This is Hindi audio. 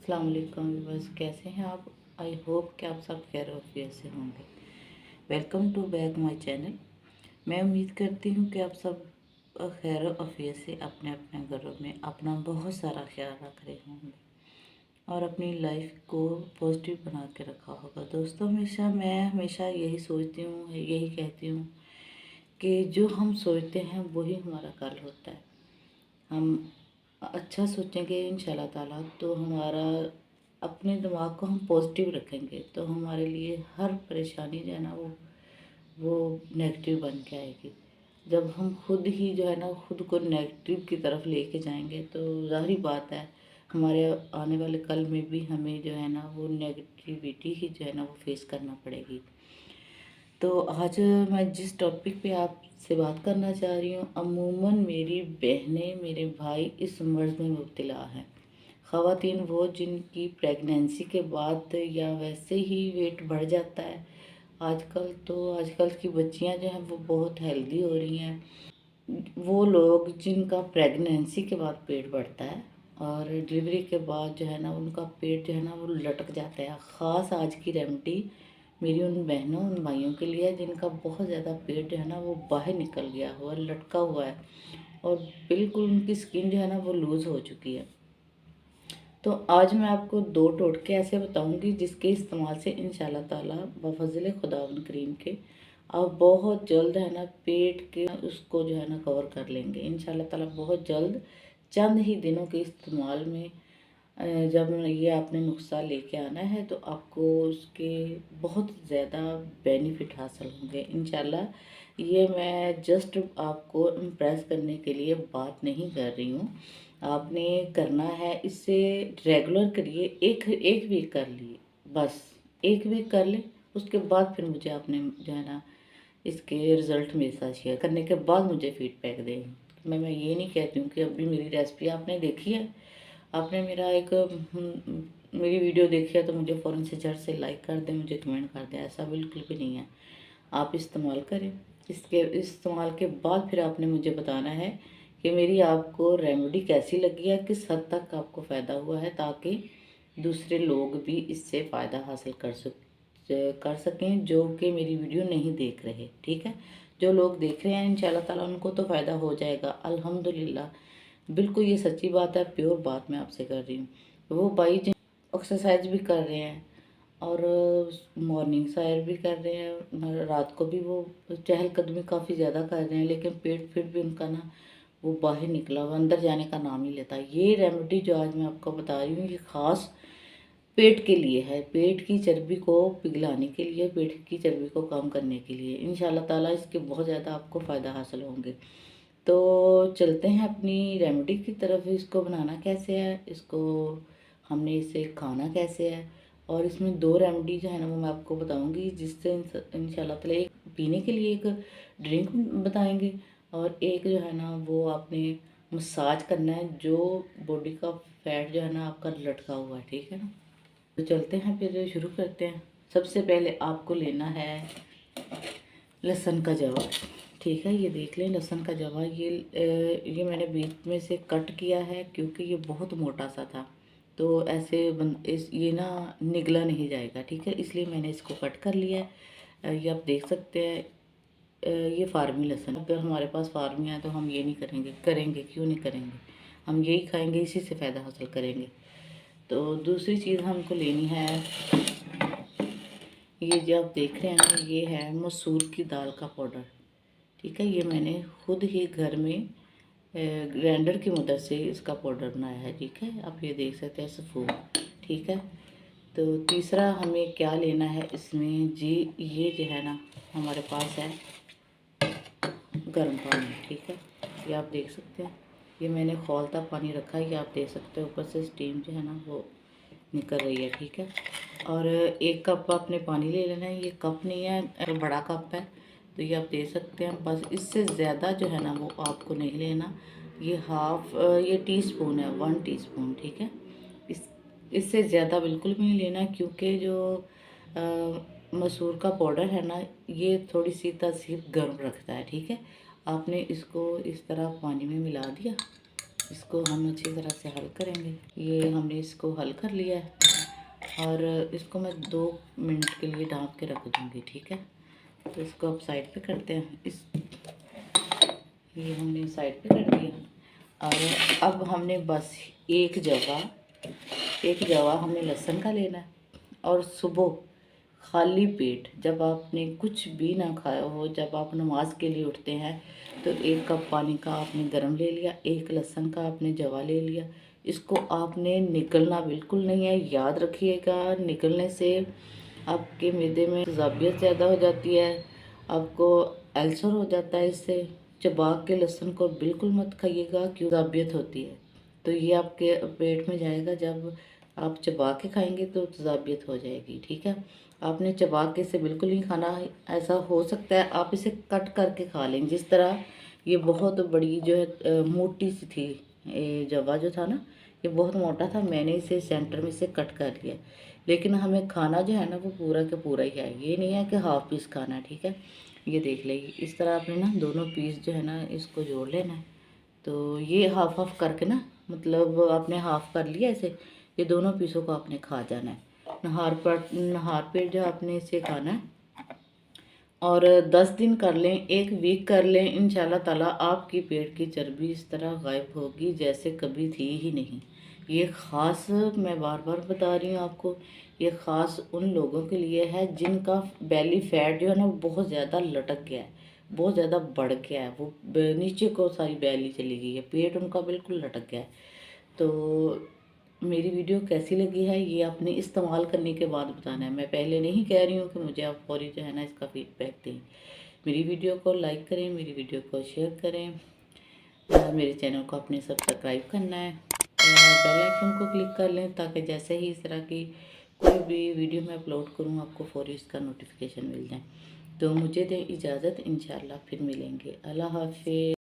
अस्सलाम वालेकुम व्यूअर्स, कैसे हैं आप। आई होप कि आप सब खैर आफियत से होंगे। Welcome to back my channel. मैं उम्मीद करती हूँ कि आप सब खैर आफियत से अपने अपने घरों में अपना बहुत सारा ख्याल रख रहे होंगे और अपनी लाइफ को पॉजिटिव बना के रखा होगा। दोस्तों, मैं हमेशा यही सोचती हूँ, यही कहती हूँ कि जो हम सोचते हैं वही हमारा कल होता है। हम अच्छा सोचेंगे इंशाल्लाह ताला तो हमारा अपने दिमाग को हम पॉजिटिव रखेंगे तो हमारे लिए हर परेशानी जो है ना वो नेगेटिव बन के आएगी। जब हम खुद ही जो है ना खुद को नेगेटिव की तरफ लेके जाएंगे तो ज़ाहिर बात है हमारे आने वाले कल में भी हमें जो है ना वो नेगेटिविटी ही जो है ना वो फेस करना पड़ेगी। तो आज मैं जिस टॉपिक पे आपसे बात करना चाह रही हूँ, अमूमन मेरी बहनें मेरे भाई इस मर्ज़ में मुब्तला हैं। ख़वातीन वो जिनकी प्रेगनेंसी के बाद या वैसे ही वेट बढ़ जाता है। आजकल की बच्चियां जो हैं वो बहुत हेल्दी हो रही हैं। वो लोग जिनका प्रेगनेंसी के बाद पेट बढ़ता है और डिलीवरी के बाद जो है ना उनका पेट जो है ना वो लटक जाता है। ख़ास आज की रेमेडी मेरी उन बहनों उन भाइयों के लिए है जिनका बहुत ज़्यादा पेट जो है ना वो बाहर निकल गया हुआ लटका हुआ है और बिल्कुल उनकी स्किन जो है ना वो लूज़ हो चुकी है। तो आज मैं आपको 2 टोटके ऐसे बताऊंगी जिसके इस्तेमाल से इंशाल्लाह ताला बफज़ल खुदावंद करीम के आप बहुत जल्द है ना पेट के उसको जो है ना कवर कर लेंगे इंशाल्लाह ताला बहुत जल्द। चंद ही दिनों के इस्तेमाल में जब ये आपने नुस्खा लेके आना है तो आपको उसके बहुत ज़्यादा बेनिफिट हासिल होंगे इंशाल्लाह। ये मैं जस्ट आपको इम्प्रेस करने के लिए बात नहीं कर रही हूँ। आपने करना है, इससे रेगुलर करिए। एक एक वीक कर लिए, बस एक वीक कर ले। उसके बाद फिर मुझे आपने जो है ना इसके रिज़ल्ट मेरे साथ शेयर करने के बाद मुझे फीडबैक दें। मैं ये नहीं कहती हूँ कि अभी मेरी रेसिपी आपने देखी है, आपने मेरी वीडियो देखी है तो मुझे फ़ौरन से झट से लाइक कर दें, मुझे कमेंट कर दें, ऐसा बिल्कुल भी नहीं है। आप इस्तेमाल करें, इसके इस्तेमाल के बाद फिर आपने मुझे बताना है कि मेरी आपको रेमेडी कैसी लगी है, किस हद तक आपको फ़ायदा हुआ है, ताकि दूसरे लोग भी इससे फ़ायदा हासिल कर सकें जो कि मेरी वीडियो नहीं देख रहे। ठीक है, जो लोग देख रहे हैं इंशाल्लाह ताला उनको तो फ़ायदा हो जाएगा अल्हम्दुलिल्लाह। बिल्कुल ये सच्ची बात है, प्योर बात मैं आपसे कर रही हूँ। वो भाई जिन एक्सरसाइज भी कर रहे हैं और मॉर्निंग सैर भी कर रहे हैं, रात को भी वो चहलकदमी काफ़ी ज़्यादा कर रहे हैं, लेकिन पेट फिर भी उनका ना वो बाहर निकला हुआ अंदर जाने का नाम ही लेता है। ये रेमेडी जो आज मैं आपको बता रही हूँ ये ख़ास पेट के लिए है, पेट की चर्बी को पिघलाने के लिए, पेट की चर्बी को कम करने के लिए। इंशाल्लाह ताला इसके बहुत ज़्यादा आपको फ़ायदा हासिल होंगे। तो चलते हैं अपनी रेमेडी की तरफ। इसको बनाना कैसे है, इसको हमने इसे खाना कैसे है, और इसमें 2 रेमेडी जो है ना वो मैं आपको बताऊंगी जिससे इंशाल्लाह ताला एक पीने के लिए एक ड्रिंक बताएंगे और एक जो है ना वो आपने मसाज करना है जो बॉडी का फैट जो है ना आपका लटका हुआ है। ठीक है ना, तो चलते हैं फिर शुरू करते हैं। सबसे पहले आपको लेना है लहसुन का जवा। ठीक है, ये देख लें लहसुन का जवा। ये मैंने बीच में से कट किया है क्योंकि ये बहुत मोटा सा था, तो ये ना निगला नहीं जाएगा। ठीक है, इसलिए मैंने इसको कट कर लिया है। ये आप देख सकते हैं। ये फार्मी लहसुन, अगर हमारे पास फार्मी है तो हम ये नहीं करेंगे क्यों नहीं करेंगे, हम यही खाएंगे, इसी से फ़ायदा हासिल करेंगे। तो दूसरी चीज़ हमको लेनी है, ये जो आप देख रहे हैं ना ये है मसूर की दाल का पाउडर। ठीक है, ये मैंने खुद ही घर में ग्राइंडर की मदद से इसका पाउडर बनाया है। ठीक है, आप ये देख सकते हैं सफ़ूद। ठीक है, तो तीसरा हमें क्या लेना है इसमें जी, ये जो है ना हमारे पास है गर्म पानी। ठीक है, ये आप देख सकते हैं, ये मैंने खौलता पानी रखा है, ये आप देख सकते हैं ऊपर से स्टीम जो है ना वो निकल रही है। ठीक है, और 1 कप आपने पानी ले लेना है। ये कप नहीं है, बड़ा कप है, तो ये आप दे सकते हैं। बस इससे ज़्यादा जो है ना वो आपको नहीं लेना। ये ये टीस्पून है, 1 टीस्पून। ठीक है, इससे ज़्यादा बिल्कुल भी नहीं लेना क्योंकि जो मसूर का पाउडर है ना ये थोड़ी सी तासीर गर्म रखता है। ठीक है, आपने इसको इस तरह पानी में मिला दिया इसको हम अच्छी तरह से हल करेंगे। ये हमने इसको हल कर लिया है और इसको मैं 2 मिनट के लिए ढाँप के रख दूँगी, ठीक है। तो इसको अब साइड पे करते हैं। ये हमने साइड पे कर दिया और अब हमने बस एक जवा हमने लहसुन का लेना है और सुबह खाली पेट जब आपने कुछ भी ना खाया हो, जब आप नमाज के लिए उठते हैं तो 1 कप पानी का आपने गर्म ले लिया, 1 लहसुन का आपने जवा ले लिया। इसको आपने निगलना बिल्कुल नहीं है, याद रखिएगा। निगलने से आपके मैदे में तेज़ाबियत ज़्यादा हो जाती है, आपको अल्सर हो जाता है। इससे चबा के लहसुन को बिल्कुल मत खाइएगा, क्यों तेज़ाबियत होती है। तो ये आपके पेट में जाएगा, जब आप चबा के खाएंगे तो तेज़ाबियत हो जाएगी, ठीक है। आपने चबा के इसे बिल्कुल नहीं खाना है। ऐसा हो सकता है आप इसे कट करके खा लें, जिस तरह ये बहुत बड़ी जो है मोटी सी थी। ये जवा जो था ना, ये बहुत मोटा था, मैंने इसे सेंटर में से कट कर लिया। लेकिन हमें खाना जो है ना वो पूरा का पूरा ही है, ये नहीं है कि हाफ पीस खाना है, ठीक है। ये देख लेगी इस तरह आपने ना दोनों पीस जो है ना इसको जोड़ लेना है। तो ये हाफ हाफ करके ना, मतलब आपने हाफ कर लिया इसे, ये दोनों पीसों को आपने खा जाना है। नहार पेट जो आपने इसे खाना है और 10 दिन कर लें, 1 वीक कर लें, इंशाल्लाह ताला आपकी पेट की चर्बी इस तरह गायब होगी जैसे कभी थी ही नहीं। ये ख़ास मैं बार बार बता रही हूँ आपको, ये ख़ास उन लोगों के लिए है जिनका बेली फैट जो है ना वो बहुत ज़्यादा लटक गया है, बहुत ज़्यादा बढ़ गया है, वो नीचे को सारी बेली चली गई है, पेट उनका बिल्कुल लटक गया है। तो मेरी वीडियो कैसी लगी है ये आपने इस्तेमाल करने के बाद बताना है। मैं पहले नहीं कह रही हूँ कि मुझे आप फौरी जो है ना इसका फीडबैक दें। मेरी वीडियो को लाइक करें, मेरी वीडियो को शेयर करें, मेरे चैनल को अपने सब्सक्राइब करना है और बेल आइकन को क्लिक कर लें, ताकि जैसे ही इस तरह की कोई भी वीडियो मैं अपलोड करूँ आपको फौरी इसका नोटिफिकेशन मिल जाए। तो मुझे दें इजाज़त, इंशाल्लाह फिर मिलेंगे। अल्लाह हाफिज़।